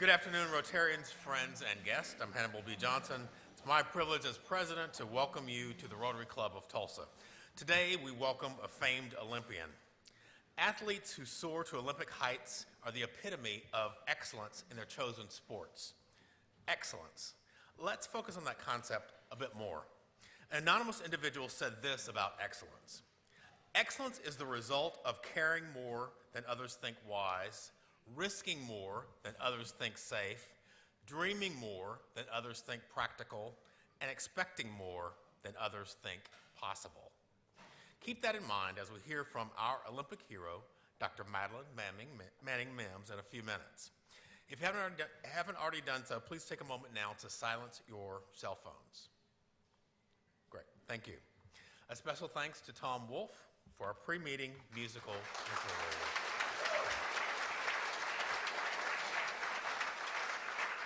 Good afternoon, Rotarians, friends, and guests. I'm Hannibal B. Johnson. It's my privilege as president to welcome you to the Rotary Club of Tulsa. Today, we welcome a famed Olympian. Athletes who soar to Olympic heights are the epitome of excellence in their chosen sports. Excellence. Let's focus on that concept a bit more. An anonymous individual said this about excellence. Excellence is the result of caring more than others think wise, risking more than others think safe, dreaming more than others think practical, and expecting more than others think possible. Keep that in mind as we hear from our Olympic hero, Dr. Madeline Manning Mims, in a few minutes. If you haven't already done so, please take a moment now to silence your cell phones. Great, thank you. A special thanks to Tom Wolfe for our pre-meeting musical interlude.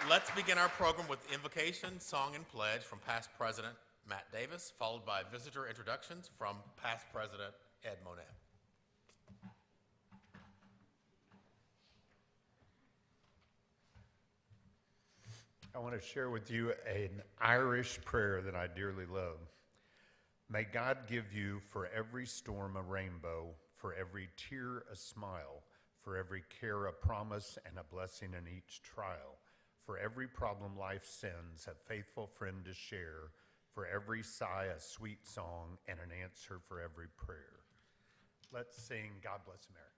Let's begin our program with invocation, song, and pledge from past President Matt Davis, followed by visitor introductions from past President Ed Monette. I want to share with you an Irish prayer that I dearly love. May God give you for every storm a rainbow, for every tear a smile, for every care a promise and a blessing in each trial. For every problem life sends, a faithful friend to share. For every sigh, a sweet song, and an answer for every prayer. Let's sing God Bless America.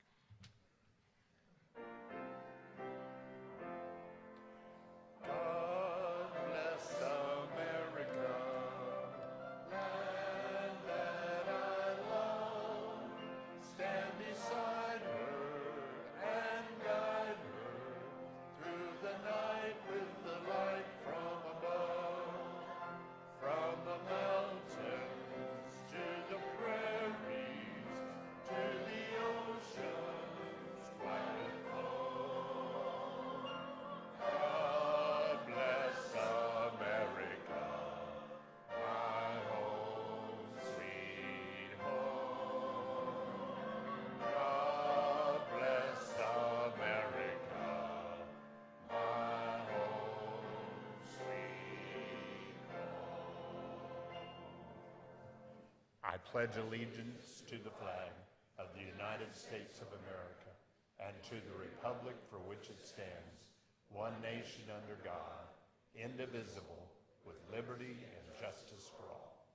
I pledge allegiance to the flag of the United States of America and to the republic for which it stands, one nation under God, indivisible, with liberty and justice for all.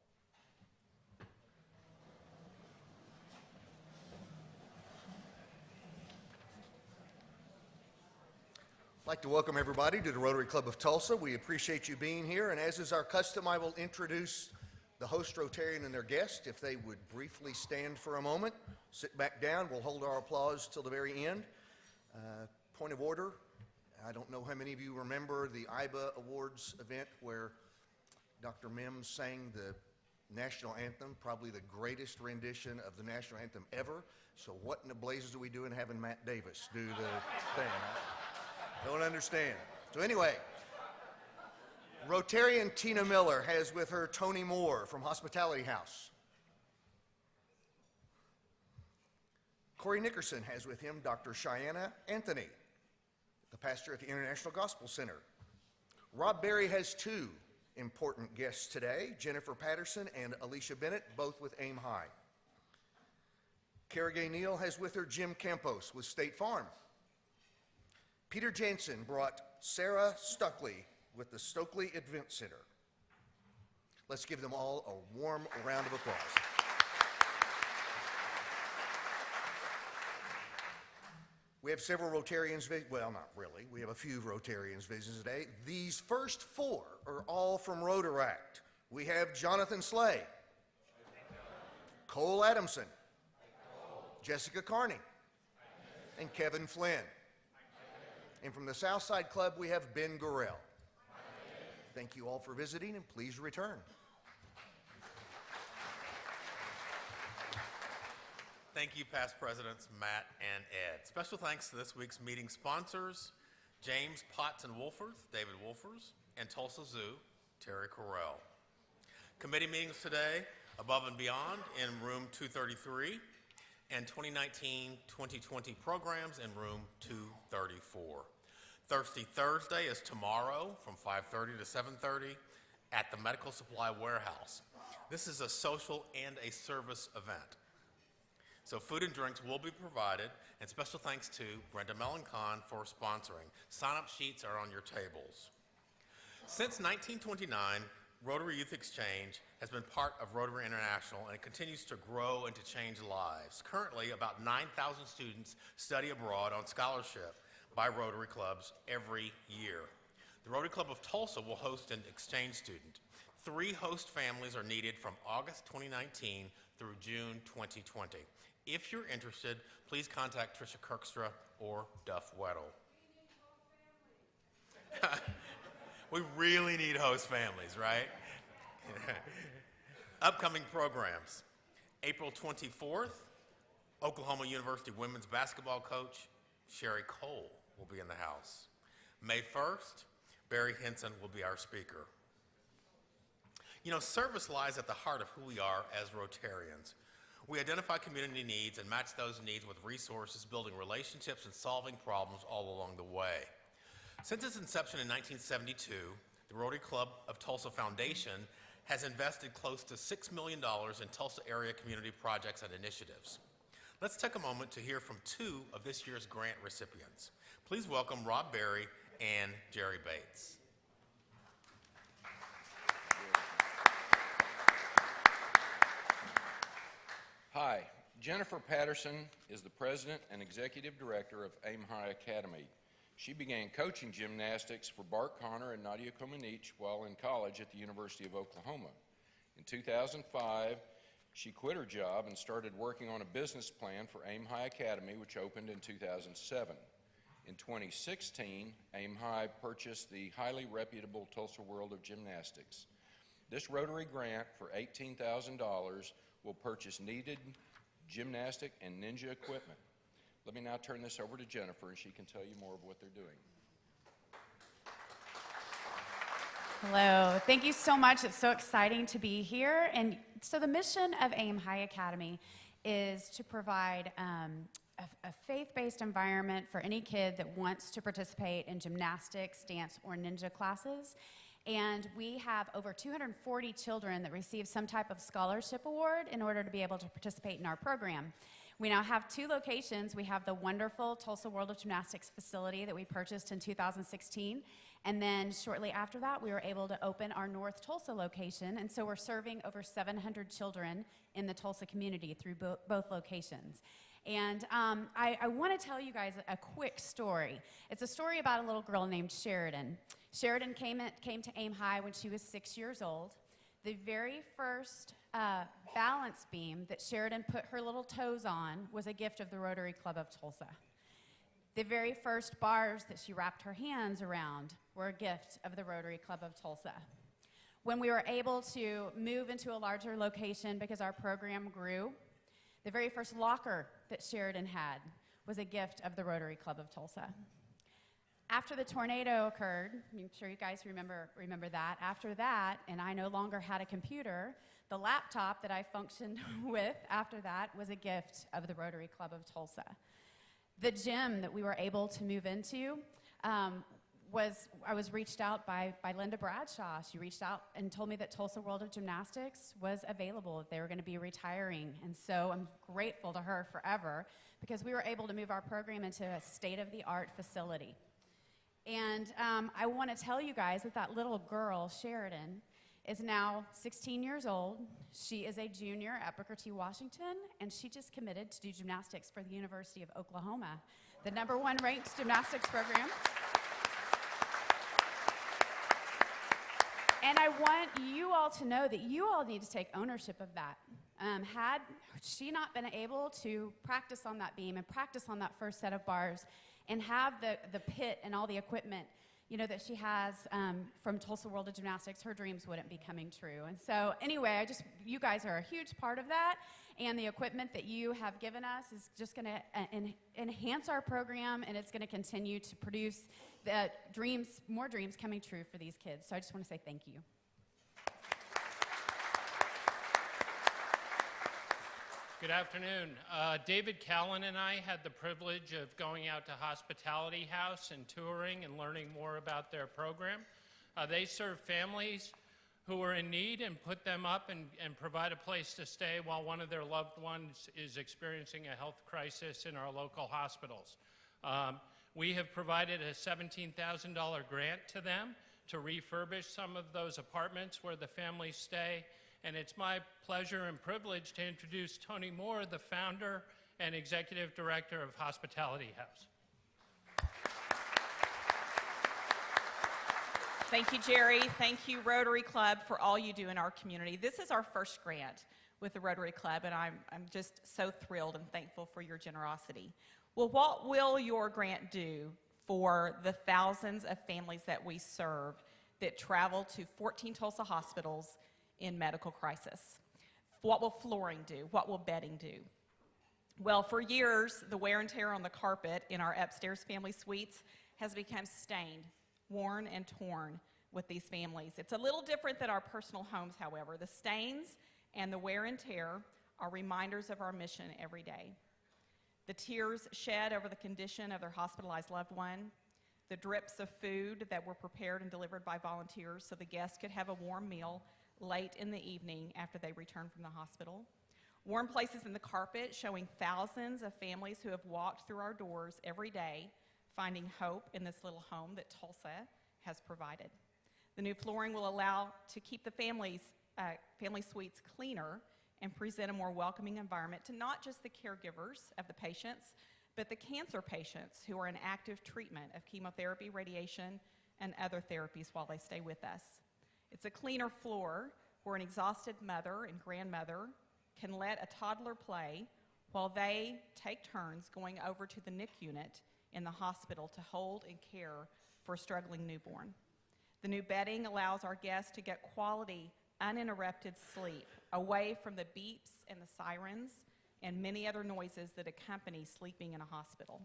I'd like to welcome everybody to the Rotary Club of Tulsa. We appreciate you being here, and as is our custom, I will introduce the host Rotarian and their guest. If they would briefly stand for a moment, sit back down. We'll hold our applause till the very end. Point of order, I don't know how many of you remember the IBA Awards event where Dr. Mims sang the national anthem, probably the greatest rendition of the national anthem ever. So what in the blazes are we doing having Matt Davis do the thing? I don't understand. So anyway, Rotarian Tina Miller has with her Tony Moore from Hospitality House. Corey Nickerson has with him Dr. Cheyenne Anthony, the pastor at the International Gospel Center. Rob Berry has two important guests today, Jennifer Patterson and Alicia Bennett, both with Aim High. Cara Gay Neal has with her Jim Campos with State Farm. Peter Jansen brought Sarah Stuckley with the Stokely Event Center. Let's give them all a warm round of applause. We have several Rotarians, well, not really. We have a few Rotarians visiting today. These first four are all from Rotaract. We have Jonathan Slay, Cole Adamson, Jessica Carney, and Kevin Flynn. And from the Southside Club, we have Ben Gorell. Thank you all for visiting, and please return. Thank you, past presidents Matt and Ed. Special thanks to this week's meeting sponsors, James Potts and Wolfers, David Wolfers, and Tulsa Zoo, Terry Correll. Committee meetings today, Above and Beyond in room 233, and 2019-2020 programs in room 234. Thirsty Thursday is tomorrow from 5:30 to 7:30 at the Medical Supply Warehouse. This is a social and a service event. So food and drinks will be provided, and special thanks to Brenda Mellencon for sponsoring. Sign-up sheets are on your tables. Since 1929, Rotary Youth Exchange has been part of Rotary International, and it continues to grow and to change lives. Currently, about 9,000 students study abroad on scholarship by Rotary clubs every year. The Rotary Club of Tulsa will host an exchange student. 3 host families are needed from August 2019 through June 2020. If you're interested, please contact Tricia Kirkstra or Duff Weddle. We really need host families, right? Upcoming programs. April 24th, Oklahoma University women's basketball coach Sherry Cole will be in the house. May 1st, Barry Henson will be our speaker. You know, service lies at the heart of who we are as Rotarians. We identify community needs and match those needs with resources, building relationships and solving problems all along the way. Since its inception in 1972, the Rotary Club of Tulsa Foundation has invested close to $6 million in Tulsa area community projects and initiatives. Let's take a moment to hear from 2 of this year's grant recipients. Please welcome Rob Berry and Jerry Bates. Hi, Jennifer Patterson is the President and Executive Director of Aim High Academy. She began coaching gymnastics for Bart Connor and Nadia Comaneci while in college at the University of Oklahoma. In 2005, she quit her job and started working on a business plan for Aim High Academy, which opened in 2007. In 2016, Aim High purchased the highly reputable Tulsa World of Gymnastics. This Rotary grant for $18,000 will purchase needed gymnastic and ninja equipment. Let me now turn this over to Jennifer, and she can tell you more of what they're doing. Hello, thank you so much. It's so exciting to be here. And so the mission of Aim High Academy is to provide a faith-based environment for any kid that wants to participate in gymnastics, dance, or ninja classes. And we have over 240 children that receive some type of scholarship award in order to be able to participate in our program. We now have 2 locations. We have the wonderful Tulsa World of Gymnastics facility that we purchased in 2016. And then shortly after that, we were able to open our North Tulsa location. And so we're serving over 700 children in the Tulsa community through both locations. And I want to tell you guys a quick story. It's a story about a little girl named Sheridan. Sheridan came to Aim High when she was 6 years old. The very first balance beam that Sheridan put her little toes on was a gift of the Rotary Club of Tulsa. The very first bars that she wrapped her hands around were a gift of the Rotary Club of Tulsa. When we were able to move into a larger location because our program grew, the very first locker that Sheridan had was a gift of the Rotary Club of Tulsa. After the tornado occurred, I'm sure you guys remember that. After that, and I no longer had a computer, the laptop that I functioned with after that was a gift of the Rotary Club of Tulsa. The gym that we were able to move into I was reached out by Linda Bradshaw. She reached out and told me that Tulsa World of Gymnastics was available, that they were going to be retiring. And so I'm grateful to her forever because we were able to move our program into a state-of-the-art facility. And I want to tell you guys that little girl, Sheridan, is now 16 years old. She is a junior at Booker T. Washington, and she just committed to do gymnastics for the University of Oklahoma, the #1 ranked gymnastics program. And I want you all to know that you all need to take ownership of that. Had she not been able to practice on that beam and practice on that first set of bars and have the pit and all the equipment, you know, that she has from Tulsa World of Gymnastics, her dreams wouldn't be coming true. And so anyway, you guys are a huge part of that, and the equipment that you have given us is just going to enhance our program, and it's going to continue to produce the more dreams coming true for these kids. So I just want to say thank you. Good afternoon. David Callan and I had the privilege of going out to Hospitality House and touring and learning more about their program. They serve families who are in need and put them up and provide a place to stay while one of their loved ones is experiencing a health crisis in our local hospitals. We have provided a $17,000 grant to them to refurbish some of those apartments where the families stay. And it's my pleasure and privilege to introduce Tony Moore, the founder and executive director of Hospitality House. Thank you, Jerry. Thank you, Rotary Club, for all you do in our community. This is our first grant with the Rotary Club, and I'm just so thrilled and thankful for your generosity. Well, what will your grant do for the thousands of families that we serve that travel to 14 Tulsa hospitals in medical crisis? What will flooring do? What will bedding do? Well, for years, the wear and tear on the carpet in our upstairs family suites has become stained, worn, and torn with these families. It's a little different than our personal homes, however. The stains and the wear and tear are reminders of our mission every day. The tears shed over the condition of their hospitalized loved one, the drips of food that were prepared and delivered by volunteers so the guests could have a warm meal late in the evening after they return from the hospital. Warm places in the carpet showing thousands of families who have walked through our doors every day, finding hope in this little home that Tulsa has provided. The new flooring will allow to keep the family suites cleaner and present a more welcoming environment to not just the caregivers of the patients, but the cancer patients who are in active treatment of chemotherapy, radiation, and other therapies while they stay with us. It's a cleaner floor where an exhausted mother and grandmother can let a toddler play while they take turns going over to the NICU unit in the hospital to hold and care for a struggling newborn. The new bedding allows our guests to get quality, uninterrupted sleep away from the beeps and the sirens and many other noises that accompany sleeping in a hospital.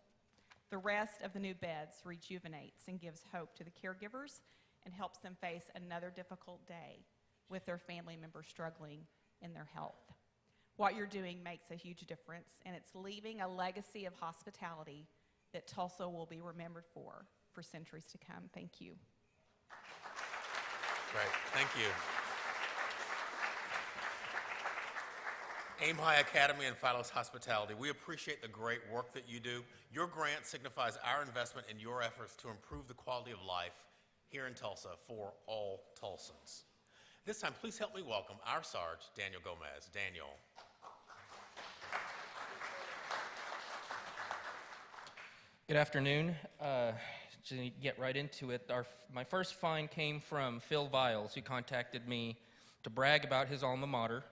The rest of the new beds rejuvenates and gives hope to the caregivers and helps them face another difficult day with their family members struggling in their health. What you're doing makes a huge difference, and it's leaving a legacy of hospitality that Tulsa will be remembered for centuries to come. Thank you. Great, thank you. Aim High Academy and Philos Hospitality, we appreciate the great work that you do. Your grant signifies our investment in your efforts to improve the quality of life here in Tulsa for all Tulsans. This time, please help me welcome our Sarge, Daniel Gomez. Daniel. Good afternoon. To get right into it, my first find came from Phil Viles, who contacted me to brag about his alma mater.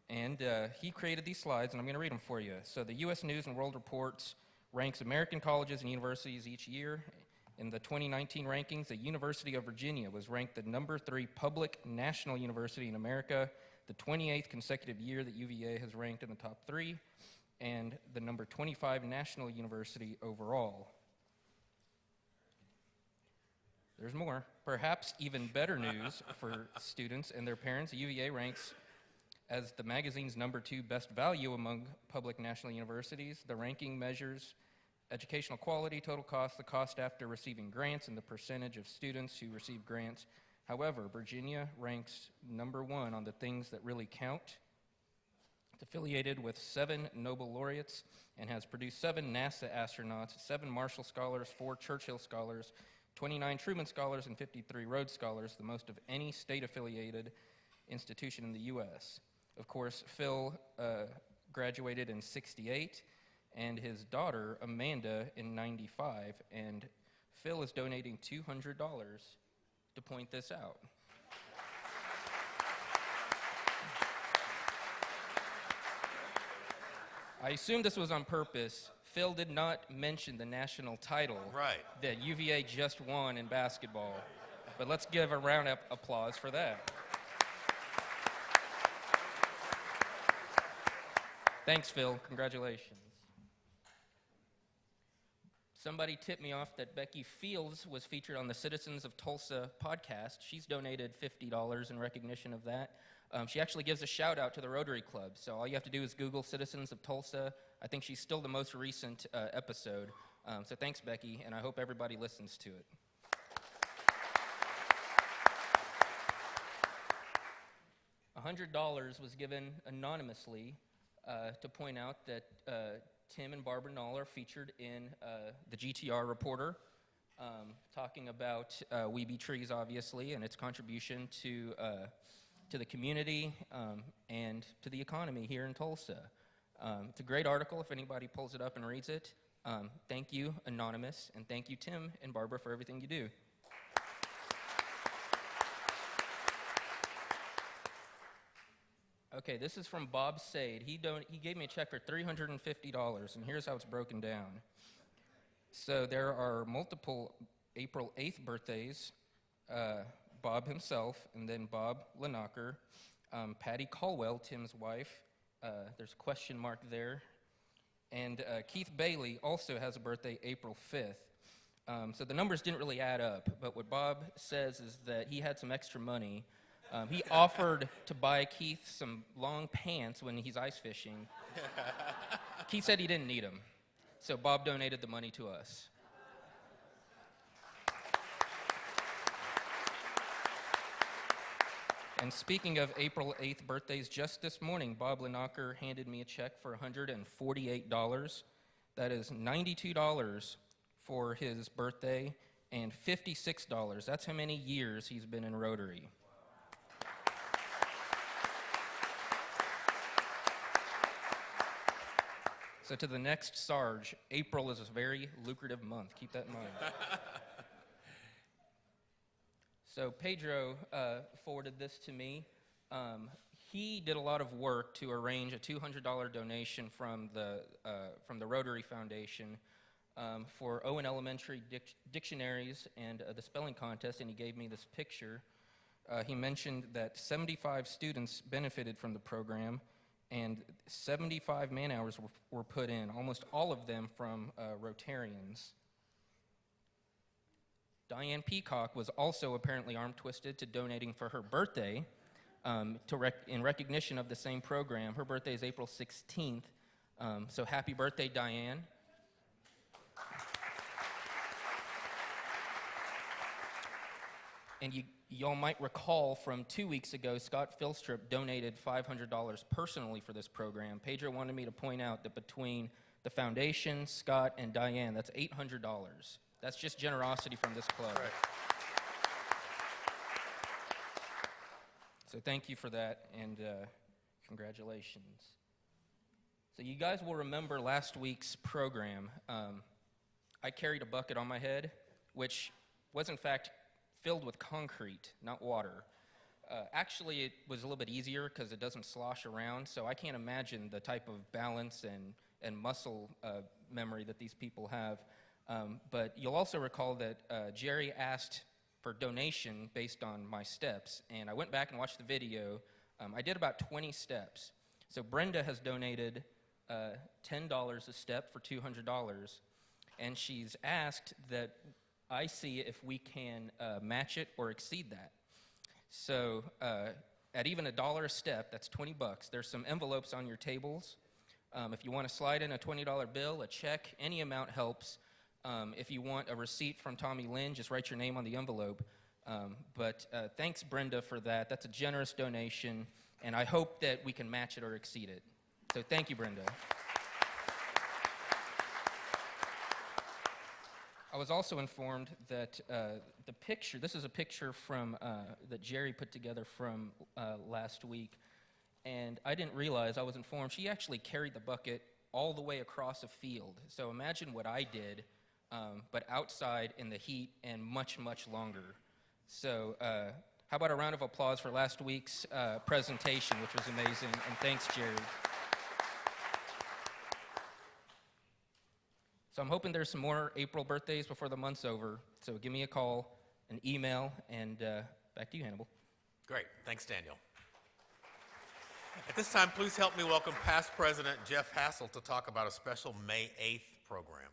And he created these slides, and I'm going to read them for you. So the U.S. News and World Report ranks American colleges and universities each year. In the 2019 rankings, the University of Virginia was ranked the #3 public national university in America, the 28th consecutive year that UVA has ranked in the top 3, and the #25 national university overall. There's more. Perhaps even better news for students and their parents. UVA ranks as the magazine's #2 best value among public national universities. The ranking measures educational quality, total cost, the cost after receiving grants, and the percentage of students who receive grants. However, Virginia ranks #1 on the things that really count. It's affiliated with 7 Nobel laureates and has produced 7 NASA astronauts, 7 Marshall Scholars, 4 Churchill Scholars, 29 Truman Scholars, and 53 Rhodes Scholars, the most of any state-affiliated institution in the U.S. Of course, Phil graduated in '68, and his daughter, Amanda, in '95, and Phil is donating $200 to point this out. I assume this was on purpose. Phil did not mention the national title that UVA just won in basketball, but let's give a round of applause for that. Thanks, Phil. Congratulations. Somebody tipped me off that Becky Fields was featured on the Citizens of Tulsa podcast. She's donated $50 in recognition of that. She actually gives a shout out to the Rotary Club. So all you have to do is Google Citizens of Tulsa. I think she's still the most recent episode. So thanks, Becky, and I hope everybody listens to it. $100 was given anonymously to point out that Tim and Barbara Knoll are featured in the GTR Reporter, talking about We Be Trees, obviously, and its contribution to the community and to the economy here in Tulsa. It's a great article if anybody pulls it up and reads it. Thank you, Anonymous, and thank you, Tim and Barbara, for everything you do. Okay, this is from Bob Sade. He gave me a check for $350, and here's how it's broken down. So there are multiple April 8th birthdays, Bob himself, and then Bob Linacher, Patty Caldwell, Tim's wife, there's a question mark there, and Keith Bailey also has a birthday April 5th. So the numbers didn't really add up, but what Bob says is that he had some extra money. He offered to buy Keith some long pants when he's ice fishing. Keith said he didn't need them, so Bob donated the money to us. And speaking of April 8th birthdays, just this morning, Bob Linacher handed me a check for $148. That is $92 for his birthday and $56. That's how many years he's been in Rotary. So to the next Sarge, April is a very lucrative month. Keep that in mind. So Pedro forwarded this to me. He did a lot of work to arrange a $200 donation from the Rotary Foundation for Owen Elementary dictionaries and the spelling contest, and he gave me this picture. He mentioned that 75 students benefited from the program, and 75 man-hours were put in, almost all of them from Rotarians. Diane Peacock was also apparently arm-twisted to donating for her birthday in recognition of the same program. Her birthday is April 16th, so happy birthday, Diane. And y'all might recall from 2 weeks ago, Scott Philstrip donated $500 personally for this program. Pedro wanted me to point out that between the foundation, Scott, and Diane, that's $800. That's just generosity from this club. Right. So thank you for that, and congratulations. So you guys will remember last week's program. I carried a bucket on my head, which was in fact filled with concrete, not water. Actually, it was a little bit easier because it doesn't slosh around, so I can't imagine the type of balance and muscle memory that these people have. But you'll also recall that Jerry asked for donation based on my steps, and I went back and watched the video. I did about 20 steps. So Brenda has donated $10 a step for $200, and she's asked that I see if we can match it or exceed that. So at even $1 a step, that's 20 bucks. There's some envelopes on your tables. If you want to slide in a $20 bill, a check, any amount helps. If you want a receipt from Tommy Lynn, just write your name on the envelope. But thanks, Brenda, for that. That's a generous donation, and I hope that we can match it or exceed it. So thank you, Brenda. I was also informed that the picture, this is a picture from that Jerry put together from last week, and I didn't realize, I was informed, she actually carried the bucket all the way across a field. So imagine what I did, but outside in the heat and much, much longer. So how about a round of applause for last week's presentation, which was amazing, and thanks, Jerry. So I'm hoping there's some more April birthdays before the month's over. So give me a call, an email, and back to you, Hannibal. Great. Thanks, Daniel. At this time, please help me welcome past President Jeff Hassel to talk about a special May 8th program.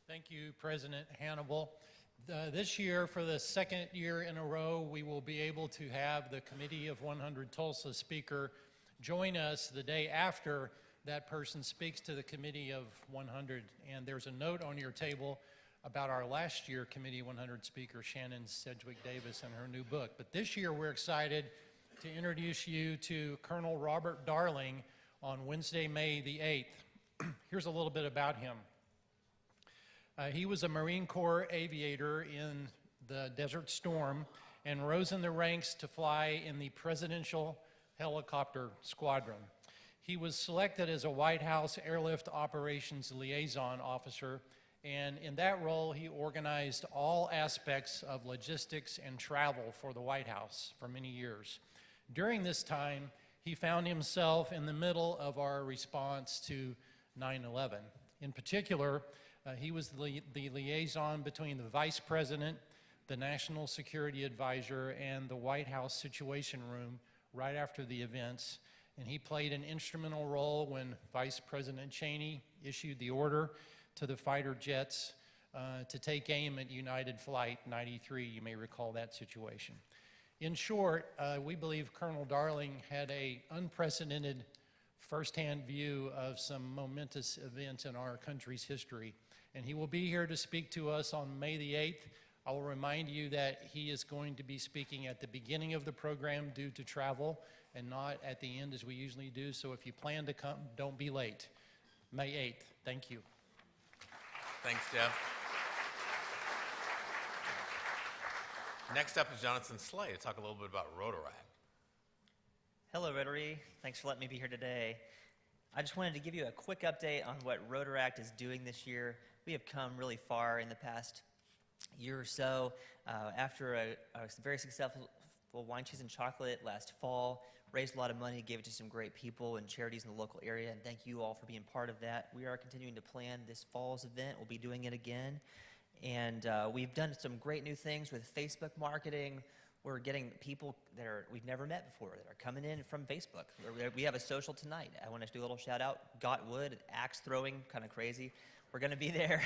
Thank you, President Hannibal. This year, for the second year in a row, we will be able to have the Committee of 100 Tulsa speaker join us the day after that person speaks to the Committee of 100. And there's a note on your table about our last year Committee 100 speaker, Shannon Sedgwick Davis, and her new book. But this year, we're excited to introduce you to Colonel Robert Darling on Wednesday, May the 8th. Here's a little bit about him. He was a Marine Corps aviator in the Desert Storm and rose in the ranks to fly in the Presidential Helicopter Squadron. He was selected as a White House Airlift Operations Liaison Officer, and in that role, he organized all aspects of logistics and travel for the White House for many years. During this time, he found himself in the middle of our response to 9/11. In particular, he was the liaison between the Vice President, the National Security Advisor, and the White House Situation Room right after the events. And he played an instrumental role when Vice President Cheney issued the order to the fighter jets to take aim at United Flight 93. You may recall that situation. In short, we believe Colonel Darling had an unprecedented firsthand view of some momentous events in our country's history. And he will be here to speak to us on May the 8th. I will remind you that he is going to be speaking at the beginning of the program due to travel and not at the end as we usually do. So if you plan to come, don't be late. May 8th. Thank you. Thanks, Jeff. Next up is Jonathan Slay to talk a little bit about Rotaract. Hello, Rotary. Thanks for letting me be here today. I just wanted to give you a quick update on what Rotaract is doing this year. We have come really far in the past year or so. After a very successful wine, cheese, and chocolate last fall, raised a lot of money, gave it to some great people and charities in the local area, and thank you all for being part of that. We are continuing to plan this fall's event. We'll be doing it again. And we've done some great new things with Facebook marketing. We're getting people that we've never met before that are coming in from Facebook. We have a social tonight. I want to do a little shout out. Got Wood, axe throwing, kind of crazy. We're going to be there.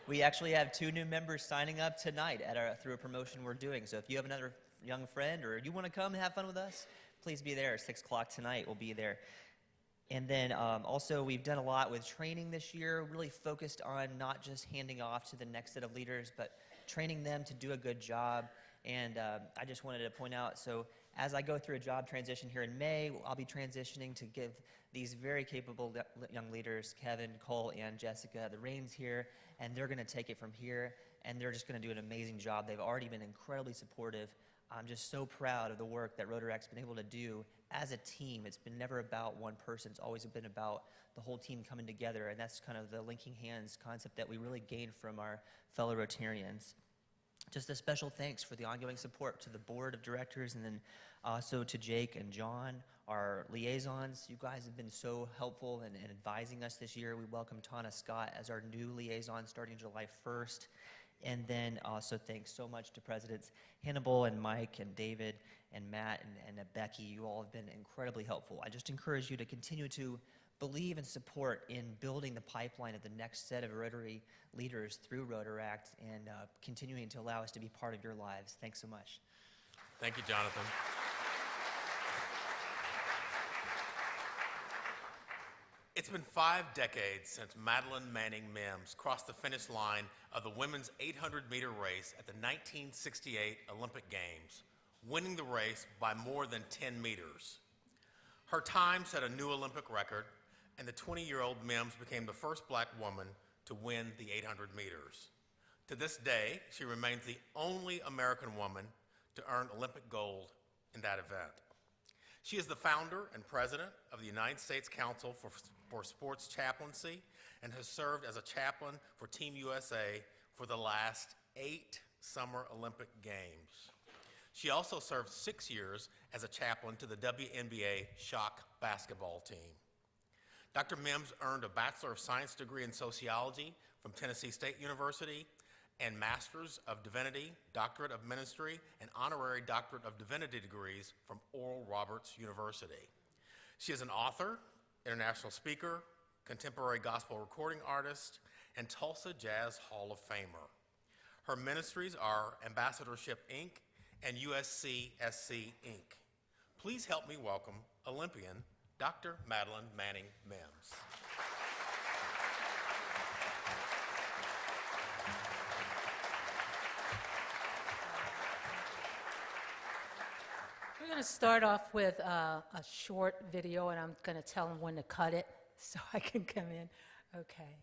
We actually have 2 new members signing up tonight through a promotion we're doing. So if you have another young friend or you want to come and have fun with us, please be there at 6 o'clock tonight. We'll be there. And then also we've done a lot with training this year, really focused on not just handing off to the next set of leaders, but training them to do a good job. And I just wanted to point out, so as I go through a job transition here in May, I'll be transitioning to give these very capable young leaders, Kevin, Cole, and Jessica, the reins here, and they're going to take it from here, and they're just going to do an amazing job. They've already been incredibly supportive. I'm just so proud of the work that Rotaract's been able to do as a team. It's been never about one person. It's always been about the whole team coming together, and that's kind of the linking hands concept that we really gained from our fellow Rotarians. Just a special thanks for the ongoing support to the board of directors, and then also to Jake and John, our liaisons. You guys have been so helpful in advising us this year. We welcome Tana Scott as our new liaison starting July 1st. And then also thanks so much to Presidents Hannibal and Mike and David and Matt and Becky. You all have been incredibly helpful. I just encourage you to continue to believe and support in building the pipeline of the next set of Rotary leaders through Rotaract and continuing to allow us to be part of your lives. Thanks so much. Thank you, Jonathan. It's been 5 decades since Madeline Manning Mims crossed the finish line of the women's 800-meter race at the 1968 Olympic Games, winning the race by more than 10 meters. Her time set a new Olympic record, and the 20-year-old Mims became the first black woman to win the 800 meters. To this day, she remains the only American woman to earn Olympic gold in that event. She is the founder and president of the United States Council for Sports Chaplaincy and has served as a chaplain for Team USA for the last 8 Summer Olympic Games. She also served 6 years as a chaplain to the WNBA Shock basketball team. Dr. Mims earned a Bachelor of Science degree in Sociology from Tennessee State University and Masters of Divinity, Doctorate of Ministry, and Honorary Doctorate of Divinity degrees from Oral Roberts University. She is an author, international speaker, contemporary gospel recording artist, and Tulsa Jazz Hall of Famer. Her ministries are Ambassadorship, Inc. and USC SC, Inc. Please help me welcome Olympian Dr. Madeline Manning Mims. We're going to start off with a short video, and I'm going to tell them when to cut it so I can come in. Okay.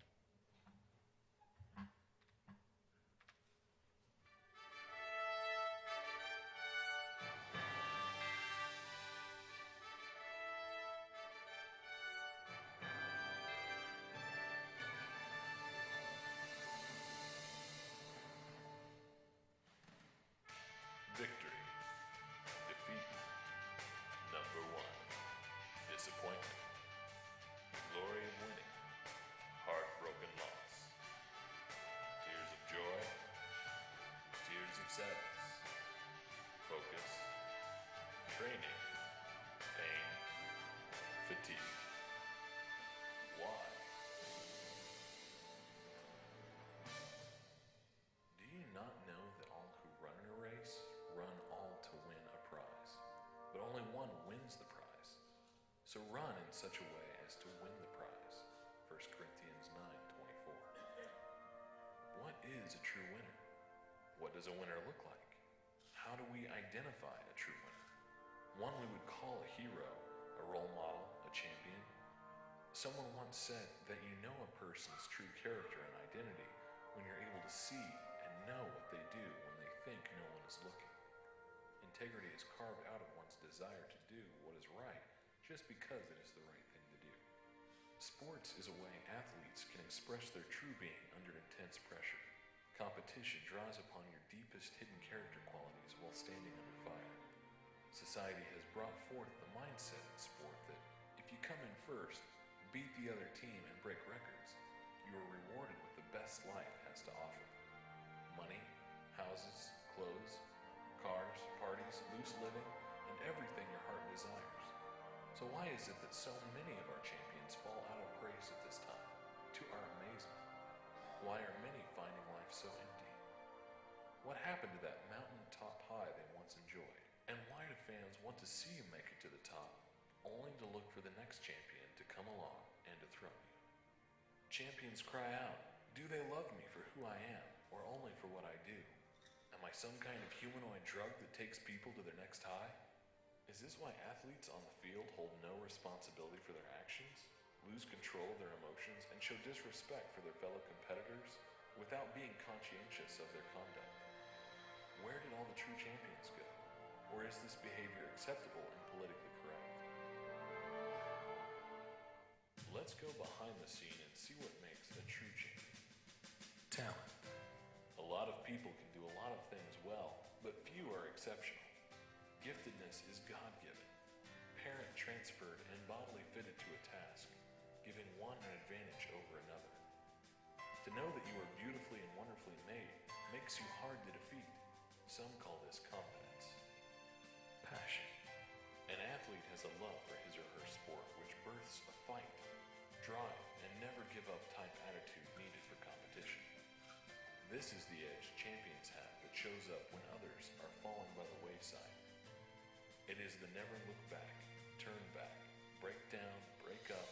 Victory. Defeat. Number 1. Disappointment. Glory of winning. Heartbroken loss. Tears of joy. Tears of sadness. Focus. Training. Pain. Fatigue. Why? Do you not know that all who run in a race run all to win a prize, but only one wins the prize? So run in such a way as to win the prize. 1 Corinthians 9:24. What is a true winner? What does a winner look like? How do we identify a true winner? One we would call a hero, a role model, a champion. Someone once said that you know a person's true character and identity when you're able to see and know what they do when they think no one is looking. Integrity is carved out of one's desire to do what is right just because it is the right thing to do. Sports is a way athletes can express their true being under intense pressure. Competition draws upon your deepest hidden character qualities while standing under fire. Society has brought forth the mindset in sport that if you come in first, beat the other team, and break records, you are rewarded with the best life has to offer. Money, houses, clothes, cars, parties, loose living, and everything your heart desires. So why is it that so many of our champions fall out of grace at this time, to our amazement? Why are many finding life so empty? What happened to that mountaintop high they once enjoyed? And why do fans want to see you make it to the top, only to look for the next champion to come along and dethrone you? Champions cry out, do they love me for who I am, or only for what I do? Am I some kind of humanoid drug that takes people to their next high? Is this why athletes on the field hold no responsibility for their actions, lose control of their emotions, and show disrespect for their fellow competitors without being conscientious of their conduct? Where did all the true champions go? Or is this behavior acceptable and politically correct? Let's go behind the scene and see what makes a true champion. Talent. A lot of people can do a lot of things well, but few are exceptional. Giftedness is God-given, parent transferred and bodily fitted to a task, giving one an advantage over another. To know that you are beautifully and wonderfully made makes you hard to defeat. Some call this confidence. Passion. An athlete has a love for his or her sport which births a fight, drive, and never give up type attitude needed for competition. This is the edge champions have that shows up when others are falling by the wayside. It is the never look back, turn back, break down, break up,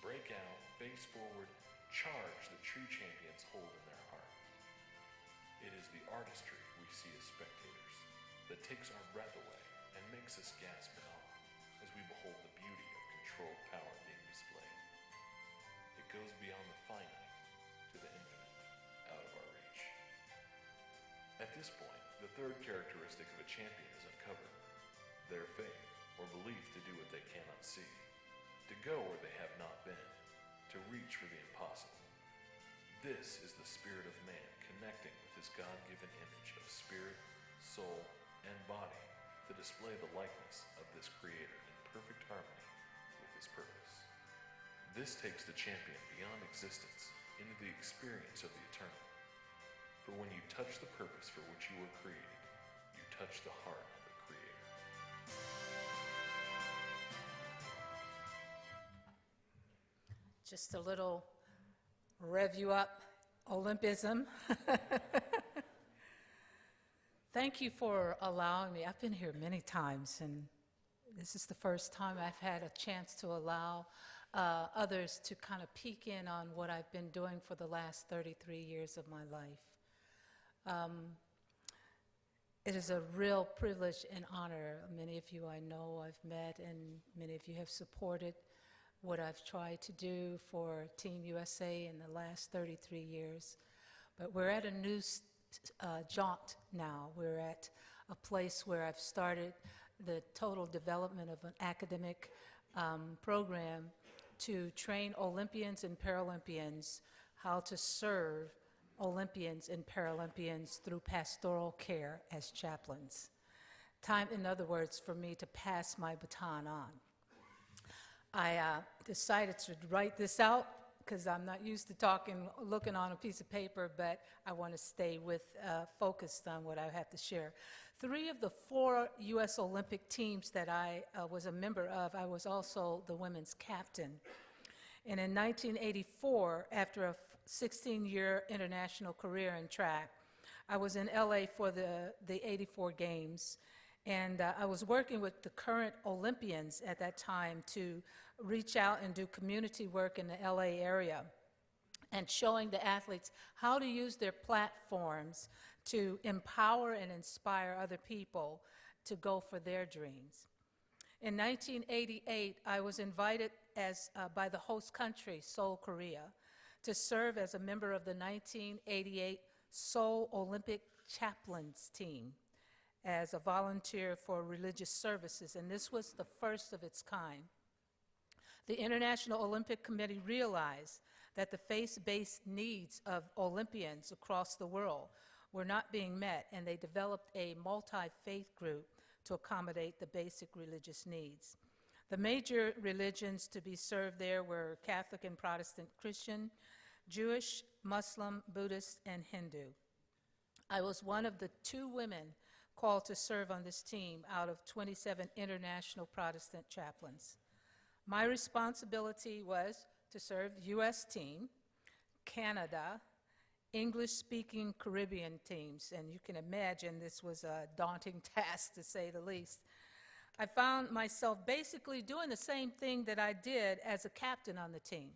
break out, face forward, charge that true champions hold in their heart. It is the artistry we see as spectators that takes our breath away and makes us gasp in awe as we behold the beauty of controlled power being displayed. It goes beyond the finite to the infinite, out of our reach. At this point, the third characteristic of a champion is uncovered: their faith or belief to do what they cannot see, to go where they have not been, to reach for the impossible. This is the spirit of man connecting with his God-given image of spirit, soul, and body to display the likeness of this Creator in perfect harmony with his purpose. This takes the champion beyond existence into the experience of the eternal. For when you touch the purpose for which you were created, you touch the heart of the Creator. Just a little rev you up, Olympism. Thank you for allowing me. I've been here many times, and this is the first time I've had a chance to allow others to kind of peek in on what I've been doing for the last 33 years of my life. It is a real privilege and honor. Many of you I know I've met, and many of you have supported what I've tried to do for Team USA in the last 33 years. But we're at a new jaunt now. We're at a place where I've started the total development of an academic program to train Olympians and Paralympians how to serve Olympians and Paralympians through pastoral care as chaplains. Time, in other words, for me to pass my baton on. I decided to write this out because I'm not used to talking, looking on a piece of paper, but I want to stay focused on what I have to share. 3 of the 4 U.S. Olympic teams that I was a member of, I was also the women's captain. And in 1984, after a 16-year international career in track, I was in LA for the 84 games, and I was working with the current Olympians at that time to reach out and do community work in the LA area and showing the athletes how to use their platforms to empower and inspire other people to go for their dreams. In 1988, I was invited by the host country, Seoul, Korea, to serve as a member of the 1988 Seoul Olympic Chaplains team as a volunteer for religious services, and this was the first of its kind. The International Olympic Committee realized that the faith-based needs of Olympians across the world were not being met, and they developed a multi-faith group to accommodate the basic religious needs. The major religions to be served there were Catholic and Protestant Christian, Jewish, Muslim, Buddhist, and Hindu. I was one of the 2 women called to serve on this team out of 27 international Protestant chaplains. My responsibility was to serve the U.S. team, Canada, English-speaking Caribbean teams, and you can imagine this was a daunting task, to say the least. I found myself basically doing the same thing that I did as a captain on the team: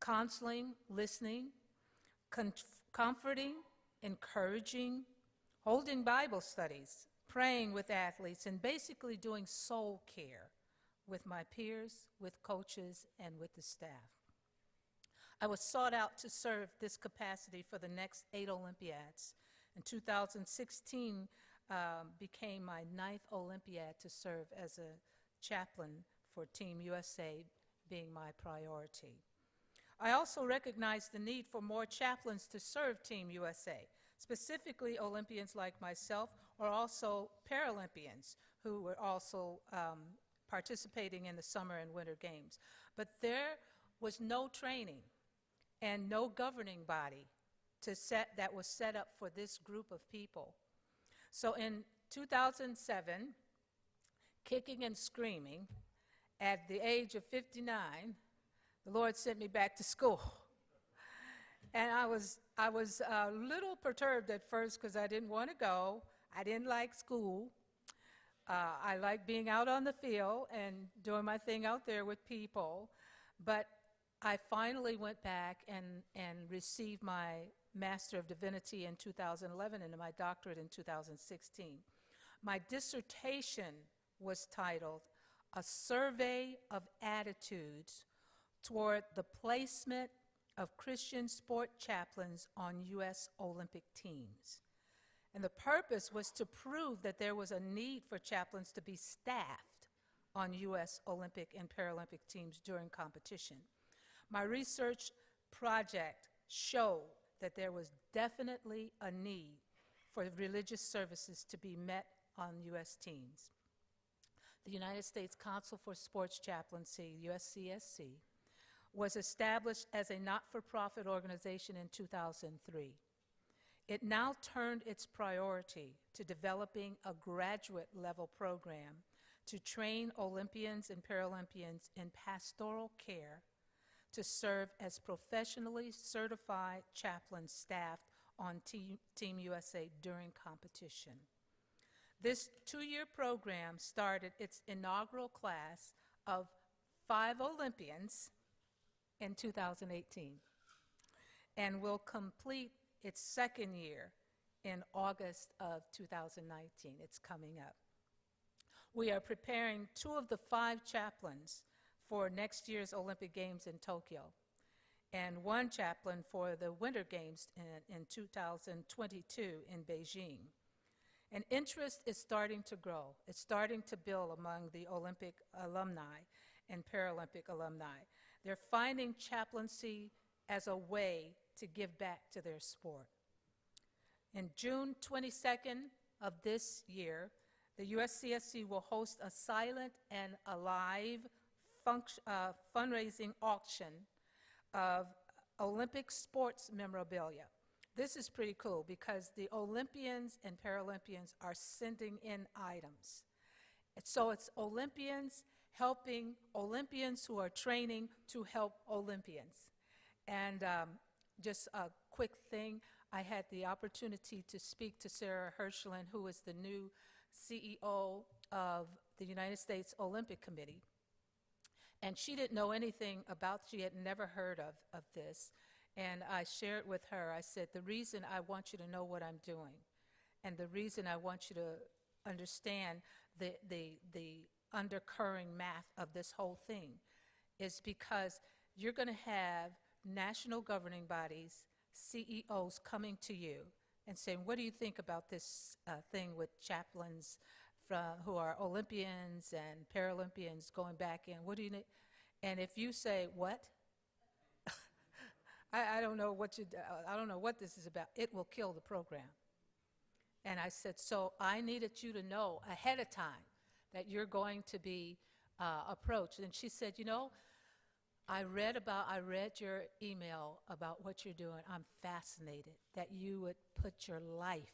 counseling, listening, comforting, encouraging, holding Bible studies, praying with athletes, and basically doing soul care with my peers, with coaches, and with the staff. I was sought out to serve this capacity for the next 8 Olympiads. In 2016, became my 9th Olympiad to serve as a chaplain for Team USA, being my priority. I also recognized the need for more chaplains to serve Team USA, specifically Olympians like myself, or also Paralympians who were also participating in the summer and winter games. But there was no training and no governing body that was set up for this group of people. So in 2007, kicking and screaming, at the age of 59, the Lord sent me back to school. And I was a little perturbed at first because I didn't want to go. I didn't like school. I liked being out on the field and doing my thing out there with people. But I finally went back and received my Master of Divinity in 2011 and my doctorate in 2016. My dissertation was titled, "A Survey of Attitudes Toward the Placement of Christian Sport Chaplains on U.S. Olympic Teams." And the purpose was to prove that there was a need for chaplains to be staffed on U.S. Olympic and Paralympic teams during competition. My research project showed that there was definitely a need for religious services to be met on U.S. teams. The United States Council for Sports Chaplaincy, USCSC, was established as a not-for-profit organization in 2003. It now turned its priority to developing a graduate-level program to train Olympians and Paralympians in pastoral care to serve as professionally certified chaplains staffed on Team USA during competition. This 2-year program started its inaugural class of 5 Olympians in 2018 and will complete its second year in August of 2019. It's coming up. We are preparing 2 of the 5 chaplains for next year's Olympic Games in Tokyo and 1 chaplain for the Winter Games in 2022 in Beijing. And interest is starting to grow. It's starting to build among the Olympic alumni and Paralympic alumni. They're finding chaplaincy as a way to give back to their sport. In June 22nd of this year, the USCSC will host a silent and alive fundraising auction of Olympic sports memorabilia. This is pretty cool because the Olympians and Paralympians are sending in items. So it's Olympians helping Olympians who are training to help Olympians. And just a quick thing, I had the opportunity to speak to Sarah Hirschland, who is the new CEO of the United States Olympic Committee. And she didn't know anything about, she had never heard of this. And I shared with her, I said, the reason I want you to know what I'm doing and the reason I want you to understand the undercurrent math of this whole thing is because you're going to have national governing bodies, CEOs coming to you and saying, what do you think about this thing with chaplains who are Olympians and Paralympians going back in? What do you need? And if you say, what? I don't know I don't know what this is about. It will kill the program. And I said, so I needed you to know ahead of time that you're going to be approached. And she said, you know, I read your email about what you're doing. I'm fascinated that you would put your life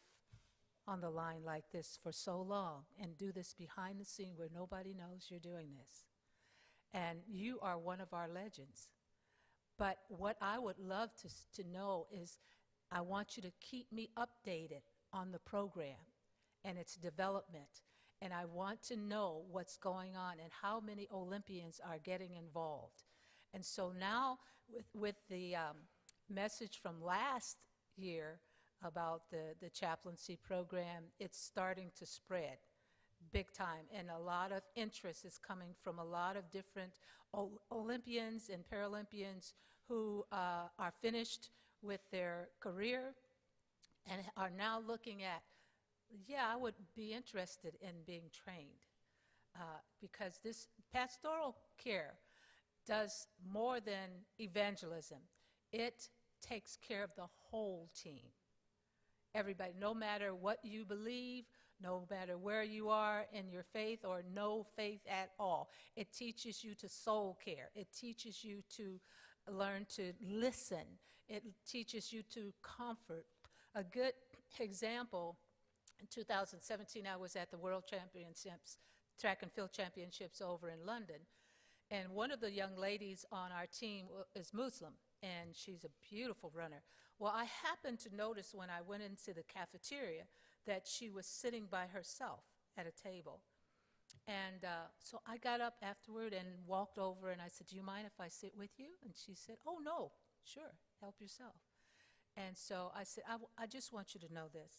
on the line like this for so long and do this behind the scene where nobody knows you're doing this. And you are one of our legends. But what I would love to know is I want you to keep me updated on the program and its development. And I want to know what's going on and how many Olympians are getting involved. And so now with the message from last year about the chaplaincy program, it's starting to spread big time. And a lot of interest is coming from a lot of different Olympians and Paralympians who are finished with their career and are now looking at, yeah, I would be interested in being trained because this pastoral care does more than evangelism. It takes care of the whole team. Everybody, no matter what you believe, no matter where you are in your faith or no faith at all. It teaches you to soul care. It teaches you to learn to listen. It teaches you to comfort. A good example, in 2017, I was at the World Championships, track and field championships over in London. And one of the young ladies on our team is Muslim, and she's a beautiful runner. Well, I happened to notice when I went into the cafeteria that she was sitting by herself at a table. And so I got up afterward and walked over, and I said, do you mind if I sit with you? And she said, oh, no, sure, help yourself. And so I said, I just want you to know this.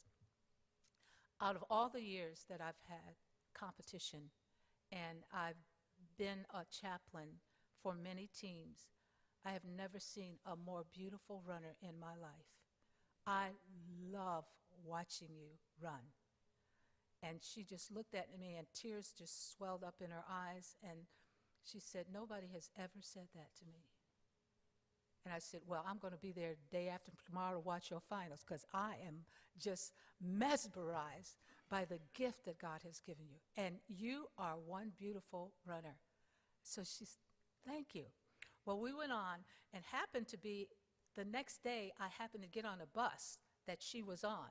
Out of all the years that I've had competition, and I've been a chaplain for many teams, I have never seen a more beautiful runner in my life. I love watching you run. And she just looked at me and tears just swelled up in her eyes, and she said, nobody has ever said that to me. And I said, well, I'm going to be there day after tomorrow to watch your finals because I am just mesmerized by the gift that God has given you. And you are one beautiful runner. So she's, thank you. Well, we went on and happened to be, the next day, I happened to get on a bus that she was on.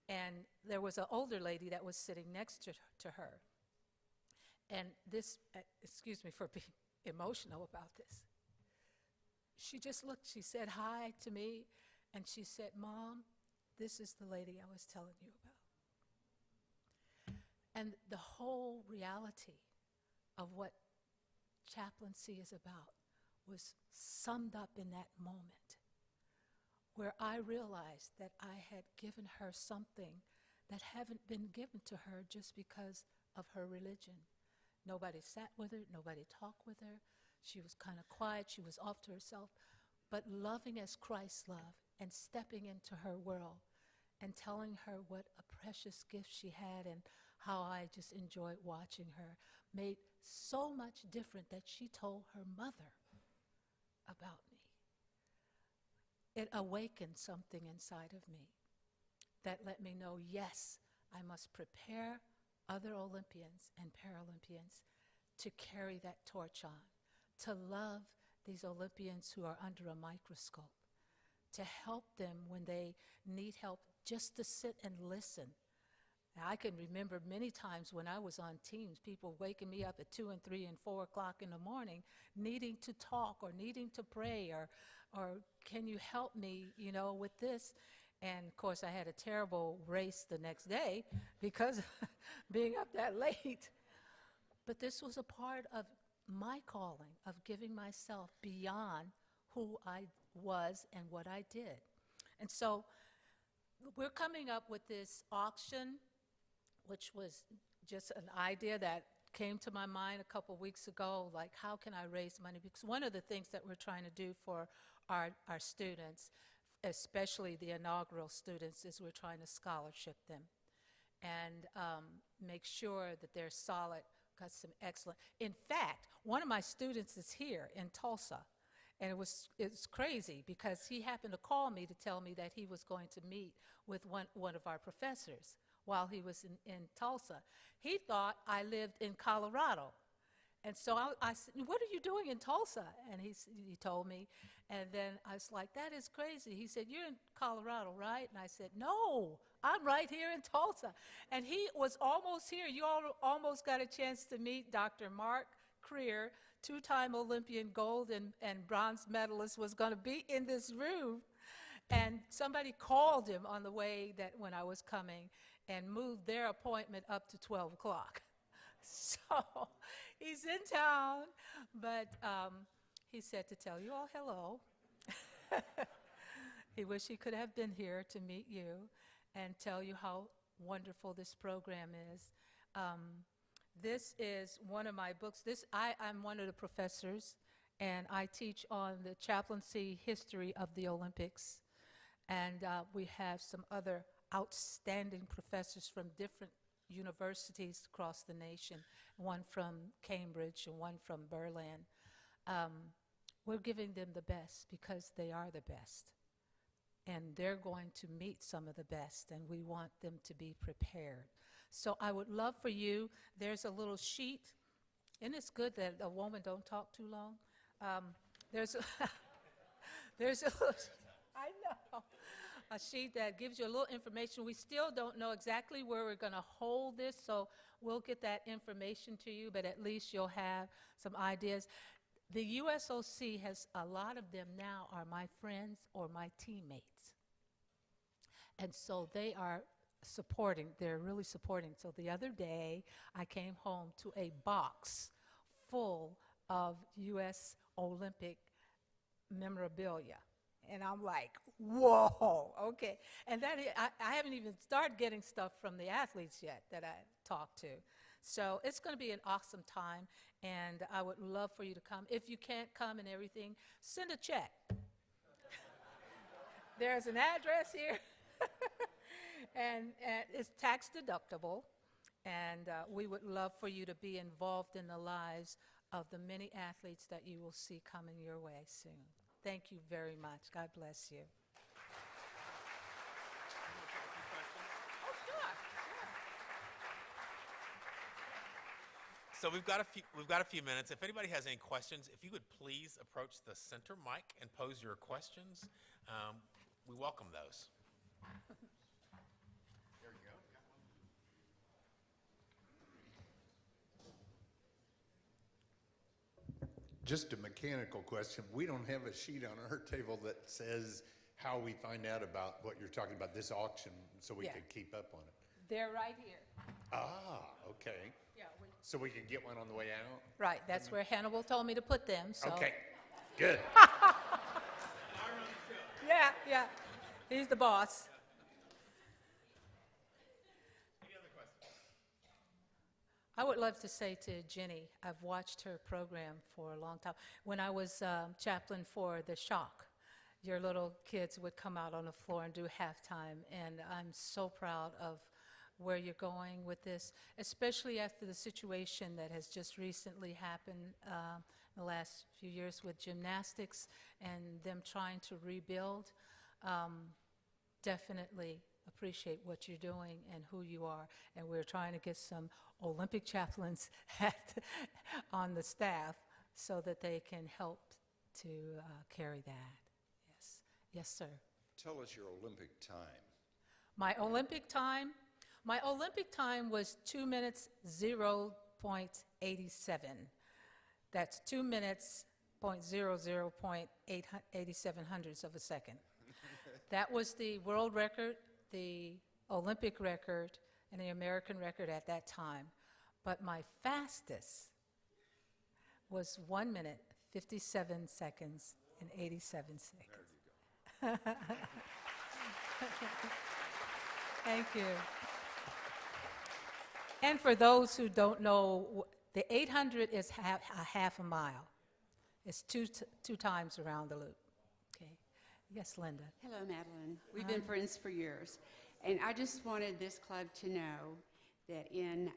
And there was an older lady that was sitting next to her. And this, excuse me for being emotional about this. She just looked, she said hi to me, and she said, Mom, this is the lady I was telling you about. And the whole reality of what chaplaincy is about was summed up in that moment, where I realized that I had given her something that hadn't been given to her just because of her religion. Nobody sat with her, nobody talked with her. She was kind of quiet, she was off to herself, but loving as Christ loved and stepping into her world and telling her what a precious gift she had and how I just enjoyed watching her made so much different that she told her mother about me. It awakened something inside of me that let me know, yes, I must prepare other Olympians and Paralympians to carry that torch on, to love these Olympians who are under a microscope, to help them when they need help, just to sit and listen. Now, I can remember many times when I was on teams, people waking me up at 2 and 3 and 4 o'clock in the morning, needing to talk or needing to pray or can you help me, with this? And of course, I had a terrible race the next day because being up that late. But this was a part of my calling of giving myself beyond who I was and what I did. And so we're coming up with this auction, which was just an idea that came to my mind a couple weeks ago, like how can I raise money? Because one of the things that we're trying to do for our students, especially the inaugural students, is we're trying to scholarship them and make sure that they're solid, got some excellent. In fact, one of my students is here in Tulsa, and it's crazy because he happened to call me to tell me that he was going to meet with one of our professors while he was in Tulsa. He thought I lived in Colorado. And so I said, what are you doing in Tulsa? And he told me, and then I was like, that is crazy. He said, you're in Colorado, right? And I said, no, I'm right here in Tulsa. And he was almost here. You all almost got a chance to meet Dr. Mark Creer, two-time Olympian gold and bronze medalist, was going to be in this room. And somebody called him on the way that when I was coming and moved their appointment up to 12 o'clock. So he's in town, but he said to tell you all hello. He wished he could have been here to meet you and tell you how wonderful this program is. This is one of my books. I'm one of the professors, and I teach on the chaplaincy history of the Olympics. And we have some other outstanding professors from different universities across the nation, one from Cambridge and one from Berlin. We're giving them the best because they are the best. And they're going to meet some of the best, and we want them to be prepared. So I would love for you, there's a little sheet. Isn't it good that a woman don't talk too long? There's a little, I know, a sheet that gives you a little information. We still don't know exactly where we're going to hold this, so we'll get that information to you, but at least you'll have some ideas. The USOC has, a lot of them now are my friends or my teammates. And so they are supporting, they're really supporting. So the other day, I came home to a box full of U.S. Olympic memorabilia. And I'm like, whoa, okay. And that I haven't even started getting stuff from the athletes yet that I talked to. So it's going to be an awesome time, and I would love for you to come. If you can't come and everything, send a check. There's an address here, and it's tax deductible, and we would love for you to be involved in the lives of the many athletes that you will see coming your way soon. Thank you very much. God bless you. So we've got a few minutes. If anybody has any questions, if you would please approach the center mic and pose your questions, we welcome those. There you go. Just a mechanical question. We don't have a sheet on our table that says how we find out about what you're talking about, this auction, so we Yeah. could keep up on it. They're right here. Ah, okay. Yeah, So we can get one on the way out? right, that's where Hannibal told me to put them, so. Okay, good. Yeah, yeah, he's the boss. I would love to say to Jenny, I've watched her program for a long time. When I was chaplain for the Shock, your little kids would come out on the floor and do halftime, and I'm so proud of where you're going with this, especially after the situation that has just recently happened in the last few years with gymnastics and them trying to rebuild. Definitely appreciate what you're doing and who you are, and we're trying to get some Olympic chaplains on the staff so that they can help to carry that. Yes, yes, sir. Tell us your Olympic time. My Olympic time was 2 minutes 0.87. That's 2 minutes 0.87 hundredths of a second. That was the world record, the Olympic record, and the American record at that time. But my fastest was 1 minute, 57 seconds, and 87 seconds. Thank you. And for those who don't know, the 800 is a half a mile. It's two times around the loop. Okay. Yes, Linda. Hello, Madeline. We've been friends for years. And I just wanted this club to know that in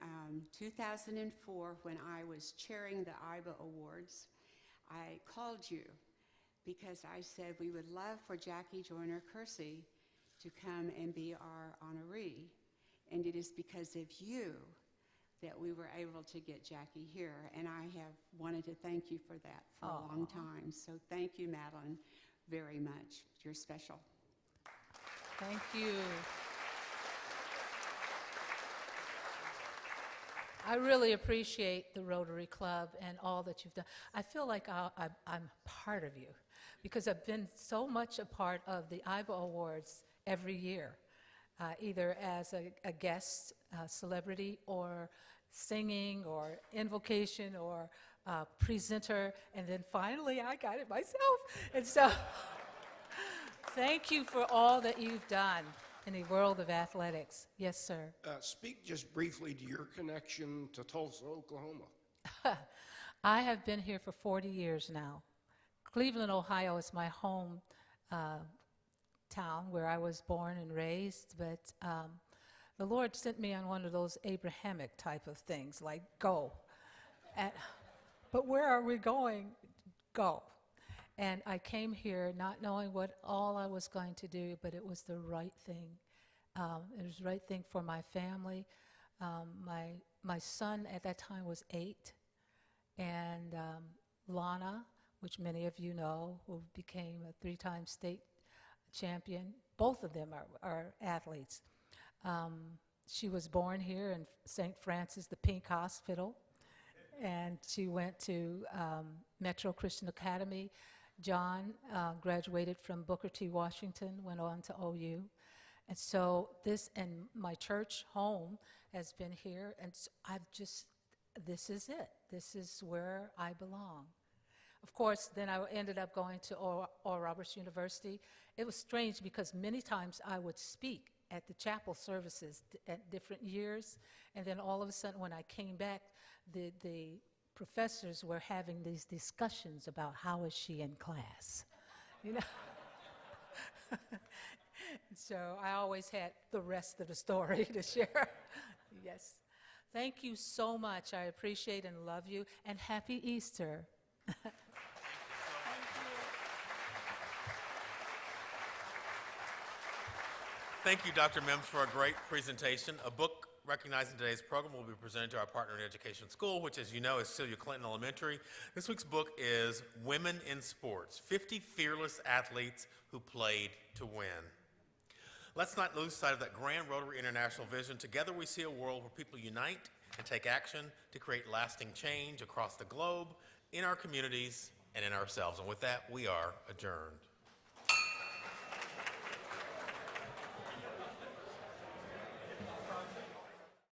2004, when I was chairing the IBA Awards, I called you because I said we would love for Jackie Joyner Kersey to come and be our honoree. And it is because of you that we were able to get Jackie here. And I have wanted to thank you for that for a long time. So thank you, Madeline, very much. You're special. Thank you. I really appreciate the Rotary Club and all that you've done. I feel like I'm part of you because I've been so much a part of the IBA Awards every year, either as a guest celebrity or singing or invocation or presenter, and then finally I got it myself. And so thank you for all that you've done in the world of athletics. Yes, sir. Speak just briefly to your connection to Tulsa, Oklahoma. I have been here for 40 years now. Cleveland, Ohio is my home town where I was born and raised, but the Lord sent me on one of those Abrahamic type of things, like go. But where are we going? Go. And I came here not knowing what all I was going to do, but it was the right thing. It was the right thing for my family. My son at that time was 8, and Lana, which many of you know, who became a 3-time state champion. Both of them are athletes. She was born here in St. Francis, the Pink Hospital, and she went to Metro Christian Academy. John graduated from Booker T. Washington, went on to OU. And so and my church home has been here, and so this is it. This is where I belong. Of course, then I ended up going to Oral Roberts University. It was strange because many times I would speak at the chapel services at different years, and then all of a sudden when I came back, the professors were having these discussions about how is she in class, you know. So I always had the rest of the story to share. Yes. Thank you so much. I appreciate and love you, and happy Easter. Thank you, Dr. Mims, for a great presentation. A book recognizing today's program will be presented to our partner in education school, which, as you know, is Celia Clinton Elementary. This week's book is Women in Sports, 50 Fearless Athletes Who Played to Win. Let's not lose sight of that grand Rotary International vision. Together we see a world where people unite and take action to create lasting change across the globe, in our communities, and in ourselves. And with that, we are adjourned.